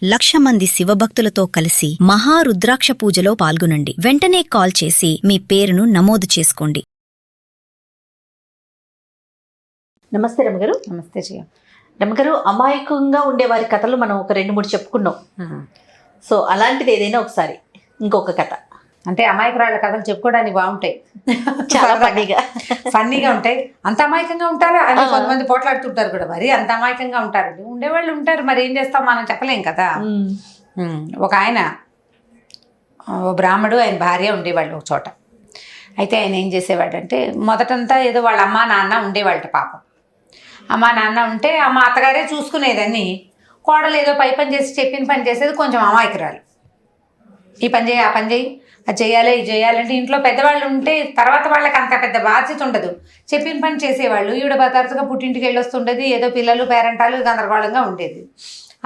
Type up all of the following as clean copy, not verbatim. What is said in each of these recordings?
1,00,000 మంది శివభక్తులతో కలిసి మహారుద్రాక్ష పూజలో పాల్గొనండి. వెంటనే కాల్ చేసి మీ పేరును నమోదు చేసుకోండి. నమస్తే రమ్మగారు. నమస్తే జయ. రమ్మగారు, అమాయకంగా ఉండేవారి కథలు మనం ఒక 2-3 చెప్పుకున్నాం. సో అలాంటిది ఏదైనా ఒకసారి ఇంకొక కథ అంటే అమాయకురాళ్ళ కథలు చెప్పుకోవడానికి బాగుంటాయి, చాలా ఫన్నీగా ఉంటాయి. అంత అమాయకంగా ఉంటారా అని కొంతమంది పోట్లాడుతుంటారు కూడా. మరి అంత అమాయకంగా ఉంటారు ఉండేవాళ్ళు ఉంటారు. మరి ఏం చేస్తాం, మనం చెప్పలేం కదా. ఒక ఆయన, ఓ బ్రాహ్మడు, ఆయన భార్య ఉండేవాళ్ళు ఒక చోట. అయితే ఆయన ఏం చేసేవాడంటే, మొదటంతా ఏదో వాళ్ళ అమ్మా నాన్న ఉండేవాళ్ళ పాపం. అమ్మా నాన్న ఉంటే అమ్మ అత్తగారే చూసుకునేదని, కోడలు ఏదో పై పని చేసి చెప్పిన పని చేసేది. కొంచెం అమాయకురాలు. ఈ పని చేయి, ఆ పని చేయి, అది చేయాలి, ఇది చేయాలంటే ఇంట్లో పెద్దవాళ్ళు ఉంటే తర్వాత వాళ్ళకి అంత పెద్ద బాధ్యత ఉండదు. చెప్పిన పని చేసేవాళ్ళు. ఈవిడ తరచుగా పుట్టింటికి వెళ్ళొస్తుండేది. ఏదో పిల్లలు పేరెంటాలు గందరగోళంగా ఉండేది.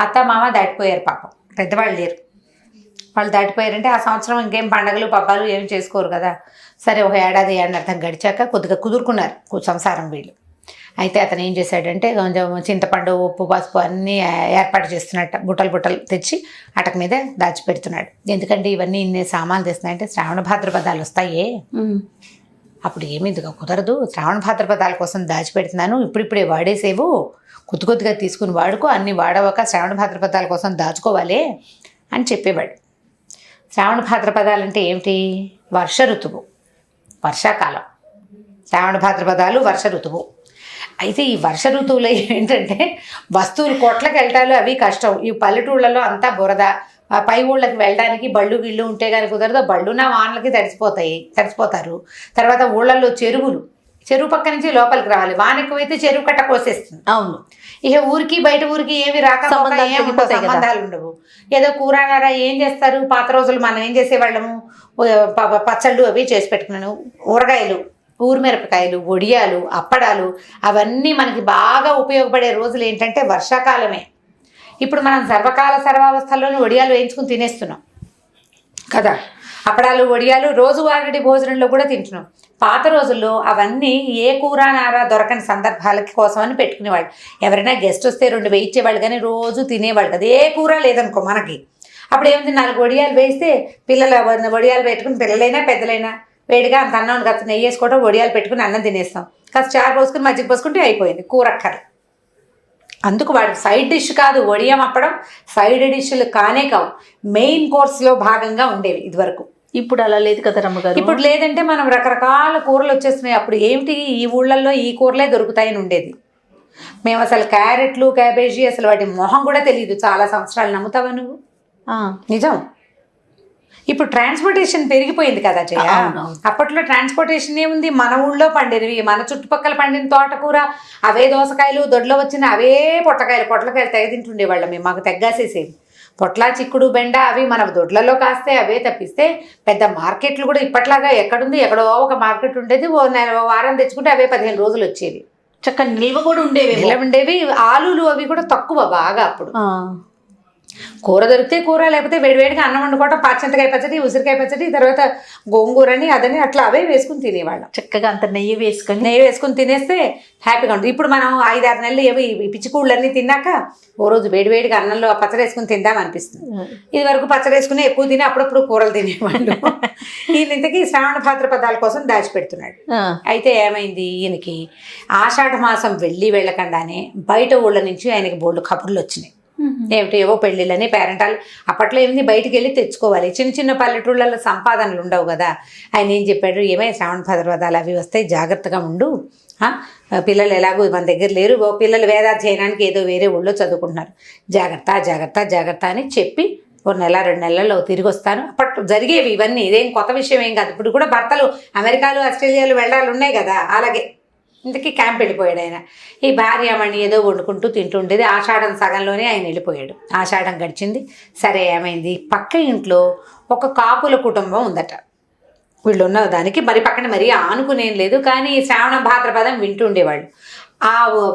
అత్త మామ దాటిపోయారు పాపం, పెద్దవాళ్ళు లేరు. వాళ్ళు దాటిపోయారంటే ఆ సంవత్సరం ఇంకేం పండగలు పబ్బాలు ఏం చేసుకోరు కదా. సరే, ఒక ఏడాది ఏడాది గడిచాక కొద్దిగా కుదురుకున్నారు సంసారం వీళ్ళు. అయితే అతను ఏం చేశాడంటే, కొంచెం చింతపండు, ఉప్పు, పసుపు అన్నీ ఏర్పాటు చేస్తున్నట్ట బుట్టలు తెచ్చి అటక మీద దాచిపెడుతున్నాడు. ఎందుకంటే ఇవన్నీ ఇన్ని సామాన్లు తెస్తున్నాయంటే శ్రావణ భాద్రపదాలు వస్తాయే, అప్పుడు ఏమిదిగా కుదరదు. శ్రావణ భాద్రపదాల కోసం దాచిపెడుతున్నాను, ఇప్పుడిప్పుడే వాడేసేవు, కొద్దిగా తీసుకుని వాడుకో, అన్నీ వాడవక శ్రావణ భాద్రపదాల కోసం దాచుకోవాలి అని చెప్పేవాడు. శ్రావణ భాద్రపదాలు అంటే ఏమిటి? వర్ష ఋతువు, వర్షాకాలం. శ్రావణ భాద్రపదాలు వర్ష ఋతువు. అయితే ఈ వర్ష ఋతువులో ఏంటంటే వస్తువులు కొట్లకి వెళ్ళటాలు అవి కష్టం. ఈ పల్లెటూళ్ళలో అంతా బురద. పై ఊళ్ళకి వెళ్ళడానికి బళ్ళు గిళ్ళు ఉంటే కానీ కుదరదు. బళ్ళున వానలకి తడిసిపోతారు. తర్వాత ఊళ్ళల్లో చెరువు పక్క నుంచి లోపలికి రావాలి. వాన ఎక్కువైతే చెరువు కట్ట కోసేస్తుంది. అవును. ఇక ఊరికి బయట ఊరికి ఏమి రాక సంబంధాలు ఉండవు. ఏదో కూరగార ఏం చేస్తారు, పాత రోజులు మనం ఏం చేసేవాళ్ళము, పచ్చళ్ళు అవి చేసి పెట్టుకున్నాను. ఊరగాయలు, ఊరిమిరపకాయలు, వడియాలు, అప్పడాలు, అవన్నీ మనకి బాగా ఉపయోగపడే రోజులు ఏంటంటే వర్షాకాలమే. ఇప్పుడు మనం సర్వావస్థల్లోనూ వడియాలు వేయించుకుని తినేస్తున్నాం కదా. అప్పడాలు, వడియాలు రోజువారీ భోజనంలో కూడా తింటున్నాం. పాత రోజుల్లో అవన్నీ ఏ కూర నార దొరకని సందర్భాలకి కోసమని పెట్టుకునేవాళ్ళు. ఎవరైనా గెస్ట్ వస్తే 2 వేయించేవాళ్ళు, కానీ రోజు తినేవాళ్ళు కదా. ఏ కూర లేదనుకో మనకి, అప్పుడు ఏముంది, 4 వడియాలు వేస్తే పిల్లల వడియాలు పెట్టుకుని, పిల్లలైనా పెద్దలైనా వేడిగా అంత అన్నం కాస్త నెయ్యి వేసుకోవడం, వడియాలు పెట్టుకుని అన్నం తినేస్తాం. కాస్త చారు పోసుకుని మజ్జిగ పోసుకుంటే అయిపోయింది కూరక్కర. అందుకు వాడికి సైడ్ డిష్ కాదు, వడియం అప్పడం సైడ్ డిష్లు కానే కావు, మెయిన్ కోర్స్లో భాగంగా ఉండేవి ఇదివరకు. ఇప్పుడు అలా లేదు కదా రమ్మగారు. ఇప్పుడు లేదంటే మనం రకరకాల కూరలు వచ్చేస్తున్నాయి. అప్పుడు ఏమిటి, ఈ ఊళ్ళల్లో ఈ కూరలే దొరుకుతాయని ఉండేది. మేము అసలు క్యారెట్లు, క్యాబేజీ అసలు వాటి మొహం కూడా తెలియదు చాలా సంవత్సరాలు. నమ్ముతావా నువ్వు? నిజం. ఇప్పుడు ట్రాన్స్పోర్టేషన్ పెరిగిపోయింది కదా జయ. అప్పట్లో ట్రాన్స్పోర్టేషన్ ఏముంది, మన ఊళ్ళో పండినవి, మన చుట్టుపక్కల పండిన తోటకూర, అవే దోసకాయలు, దొడ్లో వచ్చిన అవే పొట్లకాయలు తెగ తింటుండేవాళ్ళం మేము. మాకు తెగ్గాసేసేది. పొట్ల, చిక్కుడు, బెండ అవి మన దొడ్లలో కాస్తే అవే తప్పిస్తే పెద్ద మార్కెట్లు కూడా ఇప్పట్లాగా ఎక్కడుంది, ఎక్కడో ఒక మార్కెట్ ఉండేది. ఓ వారం తెచ్చుకుంటే అవే 15 రోజులు వచ్చేవి. చక్కగా నిల్వ కూడా ఉండేవి. ఆలులు అవి కూడా తక్కువ బాగా. అప్పుడు కూర దొరికితే కూర, లేకపోతే వేడివేడిగా అన్నం వండుకోవటం, పచ్చంతకాయ పచ్చడి, ఉసిరికాయ పచ్చడి, తర్వాత గోంగూరని అదని అట్లా అవే వేసుకుని తినేవాళ్ళం. చక్కగా అంత నెయ్యి వేసుకుని తినేస్తే హ్యాపీగా ఉంటుంది. ఇప్పుడు మనం 5-6 నెలలు ఏవి పిచ్చికూళ్ళన్నీ తిన్నాక ఓ రోజు వేడివేడిగా అన్నంలో పచ్చడి వేసుకుని తిందాం అనిపిస్తుంది. ఇది వరకు పచ్చడి వేసుకుని ఎక్కువ తిని అప్పుడప్పుడు కూరలు తినేవాళ్ళు. ఈయనకి శ్రావణ భాద్రపదాల కోసం దాచిపెడుతున్నాడు. అయితే ఏమైంది, ఈయనకి ఆషాఢ మాసం వెళ్ళకుండానే బయట ఊళ్ళ నుంచి ఆయనకి బోల్డు కబుర్లు వచ్చినాయి. ఏమిటి, ఏవో పెళ్ళిళ్ళని, పేరెంటాలు. అప్పట్లో ఏమింది, బయటికి వెళ్ళి తెచ్చుకోవాలి. చిన్న పల్లెటూళ్ళలో సంపాదనలు ఉండవు కదా. ఆయన ఏం చెప్పాడు, ఏమైనా శ్రావణ భాద్రపదాలు అవి వస్తాయి, జాగ్రత్తగా ఉండు. పిల్లలు ఎలాగో మన దగ్గర లేరు, పిల్లలు వేదాధ్యయనానికి ఏదో వేరే ఊళ్ళో చదువుకుంటున్నారు, జాగ్రత్త అని చెప్పి 1 నెల 2 నెలల్లో తిరిగి వస్తాను. అప్పట్లో జరిగేవి ఇవన్నీ, ఇదేం కొత్త విషయం ఏం కాదు. ఇప్పుడు కూడా భర్తలు అమెరికాలు, ఆస్ట్రేలియాలు వెళ్ళాలి ఉన్నాయి కదా. అలాగే ఇంతకీ క్యాంప్ వెళ్ళిపోయాడు ఆయన. ఈ భార్యమణి ఏదో వండుకుంటూ తింటుండేది. ఆషాఢం సగంలోనే ఆయన వెళ్ళిపోయాడు. ఆషాఢం గడిచింది. సరే, ఏమైంది, పక్క ఇంట్లో ఒక కాపుల కుటుంబం ఉందట. వీళ్ళు ఉన్న దానికి పక్కన మరీ ఆనుకునేం లేదు, కానీ శ్రావణ భాద్రపదం వింటుండేవాళ్ళు.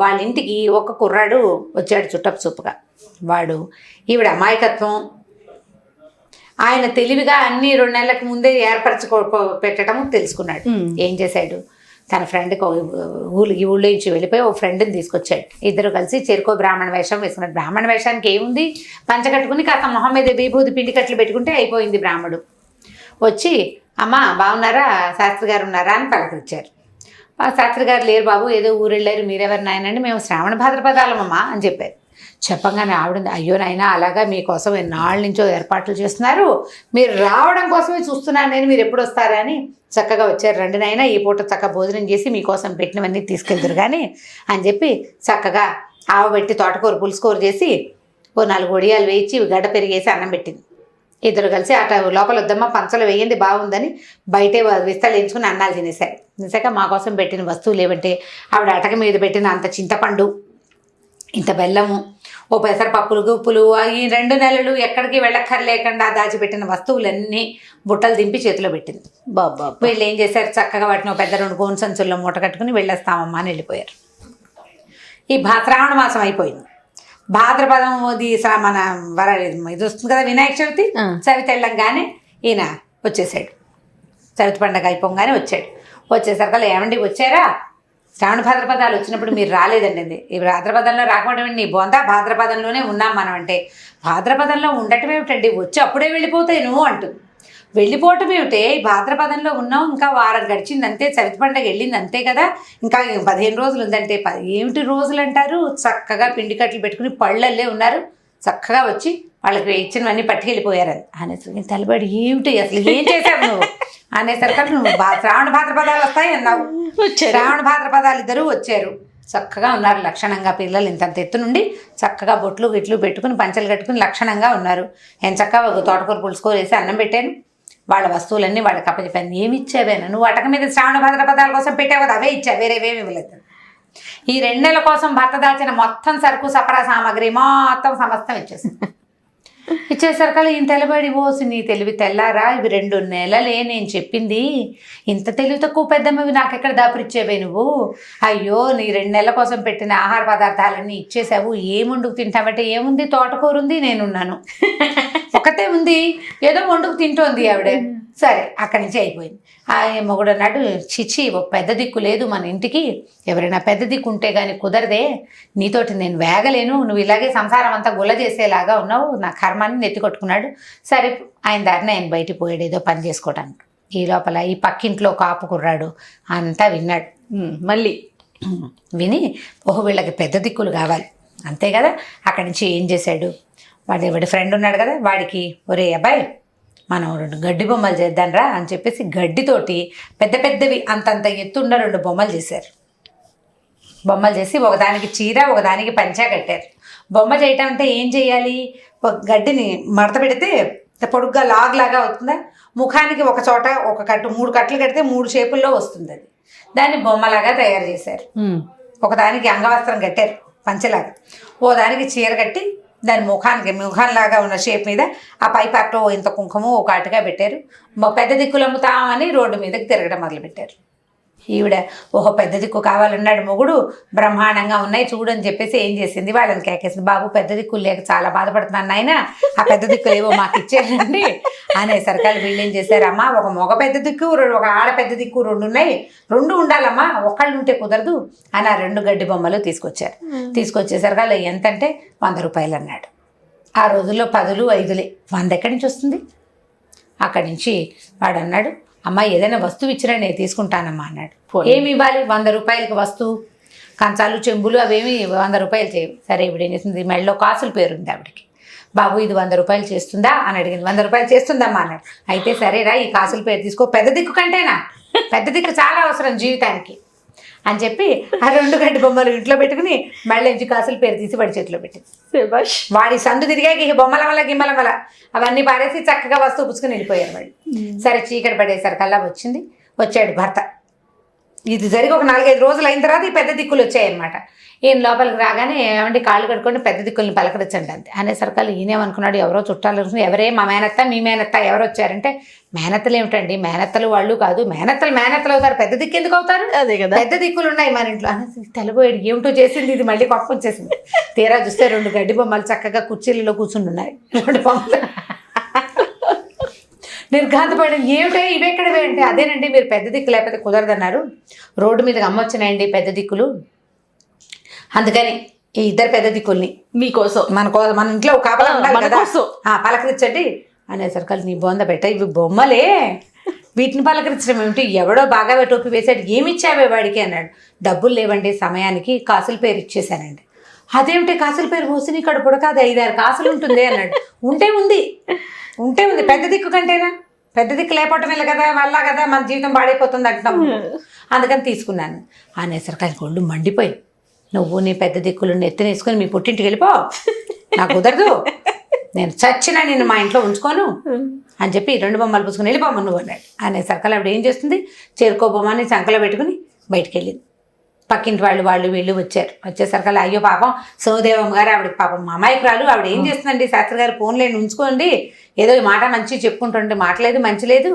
వాళ్ళ ఇంటికి ఒక కుర్రాడు వచ్చాడు చుట్టపు చూపుగా. వాడు ఈవిడ అమాయకత్వం, ఆయన తెలివిగా అన్ని 2 నెలలకు ముందే పెట్టడం తెలుసుకున్నాడు. ఏం చేశాడు, తన ఫ్రెండ్కి ఈ ఊళ్ళో నుంచి వెళ్ళిపోయి ఓ ఫ్రెండ్ని తీసుకొచ్చాడు. ఇద్దరు కలిసి చెరుకో బ్రాహ్మణ వేషం వేసుకున్నాడు. బ్రాహ్మణ వేషానికి ఏముంది, పంచ కట్టుకుని కాస్త మొహం మీద విభూతి పిండి కట్లు పెట్టుకుంటే అయిపోయింది. బ్రాహ్మడు వచ్చి అమ్మ బాగున్నారా, శాస్త్రి గారు ఉన్నారా అని పలకరించారు. శాస్త్రి గారు లేరు బాబు, ఏదో ఊరు వెళ్ళారు, మీరెవరు నాయనండి, మేము శ్రావణ భాద్రపదాలమ్మా అని చెప్పారు. చెప్పంగానే ఆవిడ అయ్యో నాయనా అలాగా మీకోసం ఎన్నాళ్ళ నుంచో ఏర్పాట్లు చేస్తున్నారు, మీరు రావడం కోసమే చూస్తున్నాను నేను, మీరు ఎప్పుడు వస్తారా అని చక్కగా వచ్చారు. రండి నాయనా ఈ పూట చక్కగా భోజనం చేసి మీకోసం పెట్టినవన్నీ తీసుకెళ్తారు కానీ అని చెప్పి చక్కగా ఆవబెట్టి తోటకూర పులుసుకూర చేసి ఓ 4 వడియాలు వేయించి గడ్డ పెరిగేసి అన్నం పెట్టింది. ఇద్దరు కలిసి అట లోపల వద్దమ్మ పంచలు వేయండి బాగుందని బయటే విస్తలు వేయించుకుని అన్నాలు తినేశారు. తినేసాక మా కోసం పెట్టిన వస్తువులు ఏమంటే ఆవిడ అటక మీద పెట్టిన అంత చింతపండు, ఇంత బెల్లము, ఓ పెసరపప్పులు గుప్పులు, ఈ 2 నెలలు ఎక్కడికి వెళ్ళక్కర్లేకుండా దాచిపెట్టిన వస్తువులన్నీ బుట్టలు దింపి చేతిలో పెట్టింది. బాబా వీళ్ళు ఏం చేశారు, చక్కగా వాటిని ఒక పెద్ద 2 గోను సంచుల్లో మూట కట్టుకుని వెళ్ళేస్తామమ్మా అని వెళ్ళిపోయారు. ఈ శ్రావణ మాసం అయిపోయింది. భాద్రపదం మన ఇది వస్తుంది కదా వినాయక చవితి, చవితి వెళ్ళంగానే ఈయన వచ్చేసాడు. చవితి పండగ అయిపోగానే వచ్చాడు. వచ్చేసరికి ఏమండి వచ్చారా, శ్రావణ భాద్రపదాలు వచ్చినప్పుడు మీరు రాలేదండి. ఈ భాద్రపదంలో రాకపోవడం నీ బొందా, భాద్రపదంలోనే ఉన్నాం మనం అంటే. భాద్రపదంలో ఉండటం ఏమిటండి, వచ్చి అప్పుడే వెళ్ళిపోతాయి నువ్వు అంటుంది. వెళ్ళిపోవటం ఏమిటే, ఈ భాద్రపదంలో ఉన్నాం, ఇంకా వారం గడిచింది అంతే, చవితి పండగ వెళ్ళింది అంతే కదా, ఇంకా 15 రోజులు ఉందంటే. ఏమిటి రోజులు అంటారు, చక్కగా పిండి కట్టలు పెట్టుకుని పళ్ళల్లే ఉన్నారు, చక్కగా వచ్చి వాళ్ళకి ఇచ్చినవన్నీ పట్టుకెళ్ళిపోయారని అనేసరికి తలబడి ఏమిటి అసలు ఏం చేశావు నువ్వు అనేసరికి నువ్వు శ్రావణ భాద్రపదాలు వస్తాయి అన్నావు. శ్రావణ భాద్రపదాలు ఇద్దరు వచ్చారు, చక్కగా ఉన్నారు లక్షణంగా. పిల్లలు ఇంత ఎత్తు నుండి చక్కగా బొట్లు గిట్లు పెట్టుకుని పంచలు కట్టుకుని లక్షణంగా ఉన్నారు. ఏం చక్కగా ఒక తోటకూర పులుసుకో వేసి అన్నం పెట్టాను. వాళ్ళ వస్తువులన్నీ వాళ్ళకి అప్పచెప్పాను. ఏమి ఇచ్చావేనా నువ్వు, అటక మీద శ్రావణ భాద్రపదాల కోసం పెట్టావు కదా అవే ఇచ్చా, వేరేవేమి ఇవ్వలేదు. ఈ 2 నెలల కోసం భర్త దాచిన మొత్తం సరుకు సపరా సామాగ్రి మొత్తం సమస్తం ఇచ్చేసరికి ఈయన తెలబడి పోసి నీ తెలివి తెల్లారా, ఇవి 2 నెలలే నేను చెప్పింది, ఇంత తెలివి తక్కువ పెద్దమ్మవి నాకెక్కడ దాపురిచ్చేవే నువ్వు, అయ్యో నీ 2 నెలల కోసం పెట్టిన ఆహార పదార్థాలన్నీ ఇచ్చేసావు, ఏముండుకు తింటావంటే ఏముంది తోటకూర ఉంది నేనున్నాను, ఒకతే ఉంది ఏదో వండుకు తింటోంది ఆవిడ. సరే అక్కడి నుంచి అయిపోయింది. ఆ మొగుడు అన్నాడు చిచి ఒక పెద్ద దిక్కు లేదు మన ఇంటికి, ఎవరైనా పెద్ద దిక్కు ఉంటే కానీ కుదరదే, నీతోటి నేను వేగలేను, నువ్వు ఇలాగే సంసారం అంతా గుల్ల చేసేలాగా ఉన్నావు, నా కర్మాన్ని నెత్తి కొట్టుకున్నాడు. సరే ఆయన దారిని ఆయన బయటికి పోయాడు ఏదో పని చేసుకోవడానికి. ఈ లోపల ఈ పక్కింట్లో కాపు కుర్రాడు అంతా విన్నాడు. మళ్ళీ విని ఓహో వీళ్ళకి పెద్ద దిక్కులు కావాలి అంతే కదా. అక్కడి నుంచి ఏం చేశాడు, వాడి ఫ్రెండ్ ఉన్నాడు కదా వాడికి, ఒరే అబ్బాయి మనం 2 గడ్డి బొమ్మలు చేద్దాంరా అని చెప్పేసి గడ్డితోటి పెద్ద పెద్దవి అంతంత ఎత్తున్న 2 బొమ్మలు చేశారు. బొమ్మలు చేసి ఒకదానికి చీర ఒకదానికి పంచా కట్టారు. బొమ్మ చేయటం అంటే ఏం చేయాలి, ఒక గడ్డిని మడత పెడితే పొడుగ్గా లాగా అవుతుందా, ముఖానికి ఒక చోట ఒక కట్టు 3 కట్లు కడితే 3 షేపుల్లో వస్తుంది, అది దాన్ని బొమ్మలాగా తయారు చేశారు. ఒకదానికి అంగవస్త్రం కట్టారు పంచలాగా, ఓ దానికి చీర కట్టి దాని ముఖంలాగా ఉన్న షేప్ మీద ఆ పై పార్ట్లో ఇంత కుంకుమ ఒక అటుగా పెట్టారు. పెద్ద దిక్కులు అమ్ముతామని రోడ్డు మీదకి తిరగడం మొదలుపెట్టారు. ఈవిడ ఓహో పెద్ద దిక్కు కావాలన్నాడు మొగుడు, బ్రహ్మాండంగా ఉన్నాయి చూడని చెప్పేసి ఏం చేసింది, వాళ్ళని కేకేసింది, బాబు పెద్ద దిక్కులు లేక చాలా బాధపడుతున్నాను నాయన, ఆ పెద్ద దిక్కులు ఏవో మాకు ఇచ్చేయండి అనేసరికి వీళ్ళు ఏం చేశారమ్మా, ఒక మగ పెద్ద దిక్కు ఒక ఆడ పెద్ద దిక్కు 2 ఉన్నాయి, 2 ఉండాలమ్మా, ఒకళ్ళు ఉంటే కుదరదు అని ఆ 2 గడ్డి బొమ్మలు తీసుకొచ్చారు. తీసుకొచ్చేసరికి ఎంతంటే 100 రూపాయలు అన్నాడు. ఆ రోజుల్లో 10లు 5లే, 100 ఎక్కడి నుంచి వస్తుంది. అక్కడి నుంచి వాడు అన్నాడు అమ్మ ఏదైనా వస్తువు ఇచ్చినా నేను తీసుకుంటానమ్మా అన్నాడు. ఏమి ఇవ్వాలి, 100 రూపాయలకి వస్తువు, కంచాలు చెంబులు అవేమి 100 రూపాయలు చేయవు. సరే ఇప్పుడు ఏం చేసింది, మెడలో కాసులు పేరుంది ఆవిడకి, బాబు ఇది 100 రూపాయలు చేస్తుందా అని అడిగింది. 100 రూపాయలు చేస్తుందమ్మా అన్నాడు. అయితే సరేరా ఈ కాసుల పేరు తీసుకో, పెద్ద దిక్కు కంటేనా, పెద్ద దిక్కు చాలా అవసరం జీవితానికి అని చెప్పి ఆ 2 గడ్డి బొమ్మలు ఇంట్లో పెట్టుకుని మళ్ళీ 5 కాసుల పేరు తీసి వాడి చేతిలో పెట్టింది. వాడి సందు తిరిగాక ఈ బొమ్మల వల్ల గిమ్మల వల్ల అవన్నీ పారేసి చక్కగా వస్తువు పుచ్చుకుని వెళ్ళిపోయారు వాళ్ళు. సరే చీకటి పడేసరికల్లా వచ్చాడు భర్త. ఇది జరిగి ఒక 4-5 రోజులు అయిన తర్వాత ఈ పెద్ద దిక్కులు వచ్చాయన్నమాట. ఈయన లోపలికి రాగానే ఏమంటే కాళ్ళు కట్టుకొని పెద్ద దిక్కుల్ని పలకరించండి అంతే అనేసరికల్లా ఈయనేమనుకున్నాడు, ఎవరో చుట్టాలు ఎవరే మా మేనత్త మీ మేనత్త ఎవరు వచ్చారంటే, మేనత్తలు ఏమిటండి మేనత్తలు వాళ్ళు కాదు, మేనత్తలు అవుతారు, పెద్ద దిక్కు ఎందుకు అవుతారు, అదే కదా పెద్ద దిక్కులు ఉన్నాయి మన ఇంట్లో అనేసి తెలబోయాడు. ఏమిటో చేసింది ఇది, మళ్ళీ పప్పు వచ్చేసింది. తీరా చూస్తే 2 గడ్డి బొమ్మలు చక్కగా కుర్చీలలో కూర్చుని ఉన్నాయి. 2 బొమ్మలు నిర్ఘాంతపడడం ఏమిటో ఇవి ఎక్కడవే అంటే అదేనండి మీరు పెద్ద దిక్కు లేకపోతే కుదరదన్నారు, రోడ్డు మీదకి అమ్మొచ్చినాయండి పెద్ద దిక్కులు, అందుకని ఈ ఇద్దరు పెద్ద దిక్కుల్ని మీకోసం మన ఇంట్లో కాపలా ఉండాలి మన కదా, కోసం. పలకరించండి అనేసరికి నీ బొంద పెట్ట ఇవి బొమ్మలే, వీటిని పలకరించడం ఏమిటి, ఎవడో బాగా టోపీ వేసాడు, ఏమి ఇచ్చావే వాడికి అన్నాడు. డబ్బులు లేవండి, సమయానికి కాసుల పేరు ఇచ్చేసానండి. అదేమిటి కాసుల పేరు మోసి ఇక్కడ పుడకాదు 5-6 కాసులు ఉంటుంది అన్నాడు. ఉంటే ఉంది పెద్ద దిక్కు కంటేనా, పెద్ద దిక్కు లేకపోవటం వెళ్ళ కదా వల్ల కదా మన జీవితం పాడైపోతుంది అంటున్నాము, అందుకని తీసుకున్నాను అనేసరికి ఆయన ఒళ్ళు మండిపోయింది. నువ్వు నీ పెద్ద దిక్కులు ఎత్తినేసుకొని మీ పుట్టింటికి వెళ్ళిపో, నాకు కుదరదు, నేను చచ్చినా నిన్ను మా ఇంట్లో ఉంచుకోను అని చెప్పి 2 బొమ్మలు పూసుకొని వెళ్ళిపోమ్మ నువ్వు అన్నాడు. అనేసరికి ఆవిడ ఏం చేస్తుంది, చేరుకో బొమ్మని చంకలో పెట్టుకుని బయటికి వెళ్ళింది. పక్కింటి వాళ్ళు వీళ్ళు వచ్చేసరికి అయ్యో పాపం సోదేవమ్మ గారు ఆవిడకి పాపం అమాయకురాలు, ఆవిడ ఏం చేస్తుందండి, శాస్త్రి గారు ఫోన్ లేని ఉంచుకోండి, ఏదో ఈ మాట మంచి చెప్పుకుంటుంటే మాటలేదు మంచి లేదు,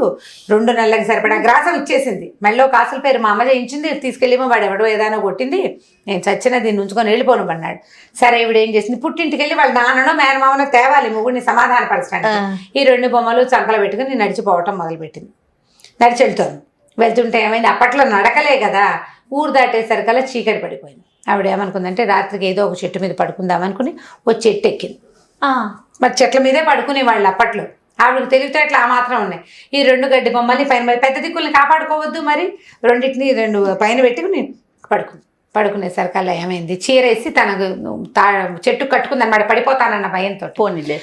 2 నెలలకు సరిపడా గ్రాసం ఇచ్చేసింది, మెళ్ళో కాసుల పేరు మా అమ్మ చేయించింది, తీసుకెళ్ళిమో వాడు ఎవడో ఏదైనా కొట్టింది, నేను చచ్చినా దీన్ని ఉంచుకొని వెళ్ళిపోను అన్నాడు. సరే ఈవిడ ఏం చేసింది, పుట్టింటికి వెళ్ళి వాళ్ళ నాన్ననో మేనమామనో తేవాలి మొగుడిని సమాధానపరచడానికి. ఈ 2 బొమ్మలు చంకలు పెట్టుకుని నడిచిపోవటం మొదలుపెట్టింది. నడిచి వెళ్తుంటే ఏమైంది, అప్పట్లో నడకలే కదా, ఊరు దాటేసరికల్లా చీకటి పడిపోయింది. ఆవిడ ఏమనుకుందంటే రాత్రికి ఏదో ఒక చెట్టు మీద పడుకుందామనుకుని ఒక చెట్టు ఎక్కింది. మరి చెట్ల మీదే పడుకునే వాళ్ళు అప్పట్లో, ఆవిడకి తెలివితేటలు ఆ మాత్రం ఉన్నాయి. ఈ 2 గడ్డి బొమ్మల్ని పైన పెద్ద దిక్కుల్ని కాపాడుకోవద్దు మరి, 2 పైన పెట్టుకుని పడుకునేసరికల్లా ఏమైంది, చీరేసి తనకు చెట్టు కట్టుకుంది అన్నమాట, పడిపోతానన్న భయంతో. పోనీలే.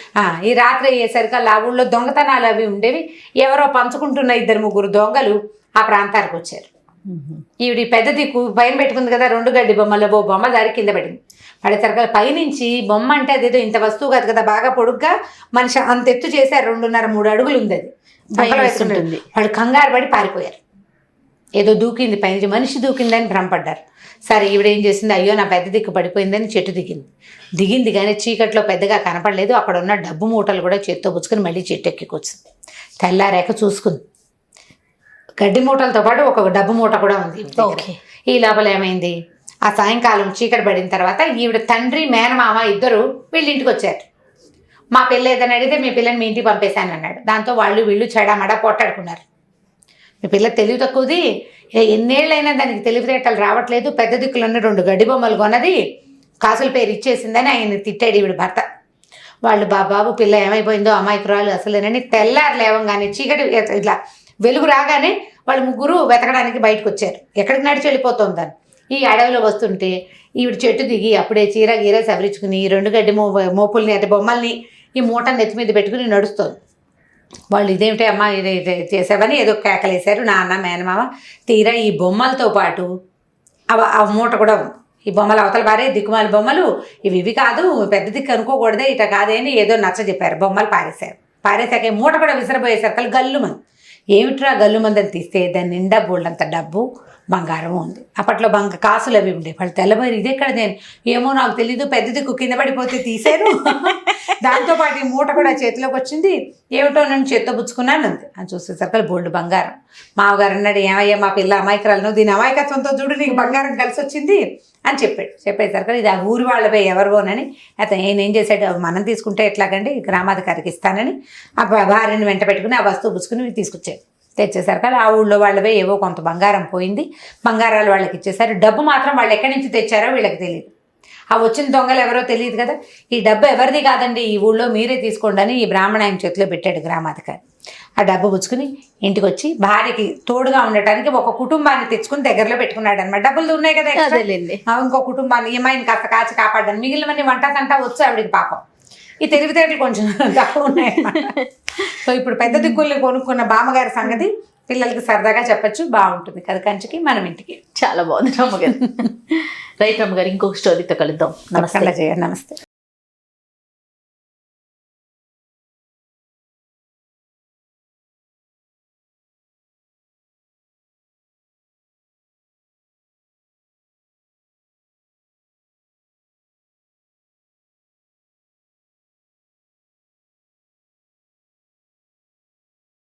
ఈ రాత్రి అయ్యేసరికల్లా ఆ ఊళ్ళో దొంగతనాలు అవి ఉండేవి, ఎవరో పంచుకుంటున్న 2-3 దొంగలు ఆ ప్రాంతానికి వచ్చారు. ఈవిడ పెద్ద దిక్కు పైన పెట్టుకుంది కదా 2 గడ్డి బొమ్మలో, ఓ బొమ్మ దారి కింద పడింది. పడేసరికల్లా పైనుంచి బొమ్మ అంటే అదేదో ఇంత వస్తువు కాదు కదా, బాగా పొడుగ్గా మనిషి అంత ఎత్తు చేశారు, 2.5-3 అడుగులు ఉంది అది. వాళ్ళు కంగారు పడి పారిపోయారు, ఏదో దూకింది పైనుంచి, మనిషి దూకిందని భ్రమపడ్డారు. సరే ఈవిడ ఏం చేసింది, అయ్యో నా పెద్ద దిక్కు పడిపోయిందని చెట్టు దిగింది కానీ చీకట్లో పెద్దగా కనపడలేదు. అక్కడ ఉన్న డబ్బు మూటలు కూడా చేత్తో పుచ్చుకొని మళ్ళీ చెట్టు ఎక్కికొచ్చింది. తెల్లారాక చూసుకుంది, గడ్డి మూటలతో పాటు ఒక డబ్బు మూట కూడా ఉంది. ఈ లోపల ఏమైంది, ఆ సాయంకాలం చీకటి పడిన తర్వాత ఈవిడ తండ్రి మేనమామ ఇద్దరు వీళ్ళింటికి వచ్చారు. మా పిల్ల ఏదైనా అడిగితే మీ పిల్లని మీ ఇంటికి పంపేశాను అన్నాడు. దాంతో వీళ్ళు చెడామడా పోట్లాడుకున్నారు. మీ పిల్ల తెలివి తక్కువది, ఎన్నేళ్ళైనా దానికి తెలివితేటలు రావట్లేదు, పెద్ద దిక్కులన్నీ 2 గడ్డి బొమ్మలు కొన్నది, కాసుల పేరు ఇచ్చేసిందని ఆయన తిట్టాడు ఈవిడ భర్త. వాళ్ళు బాబు పిల్ల ఏమైపోయిందో అమాయకురాలు అసలేనని తెల్లారు లేవంగానే చీకటి ఇట్లా వెలుగు రాగానే వాళ్ళు ముగ్గురు వెతకడానికి బయటకు వచ్చారు. ఎక్కడికి నడిచి వెళ్ళిపోతుందని ఈ అడవిలో వస్తుంటే ఈవిడ చెట్టు దిగి అప్పుడే చీర గీర సవరించుకుని ఈ 2 గడ్డి మోపుల్ని అంటే బొమ్మల్ని ఈ మూటని నెత్తి మీద పెట్టుకుని నడుస్తుంది. వాళ్ళు ఇదేమిటి అమ్మ ఇది చేసావని ఏదో కేకలేశారు నాన్న మేనమామ. తీరా ఈ బొమ్మలతో పాటు ఆ మూట కూడా ఉంది. ఈ బొమ్మలు అవతల బారే దిక్కుమాలి బొమ్మలు, ఇవి కాదు పెద్ద దిక్కు అనుకోకూడదే, ఇట కాదే అని ఏదో నచ్చ చెప్పారు. బొమ్మలు పారేశాక ఈ మూట కూడా విసిరబోయేసరికి గల్లుమంది. ఏమిట్రా గల్లుమందని తీస్తే దాని నిండా బోల్డంత డబ్బు బంగారం ఉంది. అప్పట్లో కాసులు అవి ఉండే. వాళ్ళు తెల్లబోయి ఇది ఎక్కడ, నేను ఏమో నాకు తెలీదు, పెద్ద దిక్కు కింద పడిపోతే తీసాను, దాంతోపాటు ఈ మూట కూడా చేతిలోకి వచ్చింది, ఏమిటో నన్ను చేత్తో పుచ్చుకున్నాను అంతే. అని చూసేసరికి బోల్డ్ బంగారం. మామగారు అన్నాడు, ఏమయ్యా మా పిల్ల అమాయకురాలను, దీని అమాయకత్వంతో చూడు నీకు బంగారం కలిసి వచ్చింది అని చెప్పేసరికి ఇది ఆ ఊరి వాళ్ళపై ఎవరివోనని అతను ఏం చేశాడు, మనం తీసుకుంటే ఎట్లాగండి గ్రామాధికారికి ఇస్తానని ఆ భార్యని వెంట పెట్టుకుని ఆ వస్తువు పుచ్చుకుని తీసుకొచ్చాడు. తెచ్చేసరికి ఆ ఊళ్ళో వాళ్ళవే ఏవో కొంత బంగారం పోయింది, బంగారాలు వాళ్ళకి ఇచ్చేసారు. డబ్బు మాత్రం వాళ్ళు ఎక్కడి నుంచి తెచ్చారో వీళ్ళకి తెలియదు. ఆ వచ్చిన దొంగలు ఎవరో తెలియదు కదా. ఈ డబ్బు ఎవరిది కాదండి, ఈ ఊళ్ళో మీరే తీసుకోండి అని ఈ బ్రాహ్మణ ఆయన చేతిలో పెట్టాడు గ్రామాధికారి. ఆ డబ్బు పుచ్చుకుని ఇంటికి వచ్చి భార్యకి తోడుగా ఉండటానికి ఒక కుటుంబాన్ని తెచ్చుకుని దగ్గరలో పెట్టుకున్నాడు అనమాట. డబ్బులు ఉన్నాయి కదా, ఇంకో కుటుంబాన్ని ఏమైనా కాస్త కాచి కాపాడాను. మిగిలినవన్నీ వంట తంటా వచ్చు ఆవిడికి పాపం. ఈ తెలివితేటలు కొంచెం తక్కువ ఉన్నాయి. సో ఇప్పుడు పెద్ద దిక్కుల్ని కొనుక్కున్న బామ్మగారి సంగతి పిల్లలకి సరదాగా చెప్పచ్చు, బాగుంటుంది కదా. కంచికి మనం ఇంటికి. చాలా బాగుంది రమ్మగారు. రైట్ రమ్మగారు, ఇంకొక స్టోరీతో కలుద్దాం. నమస్తే.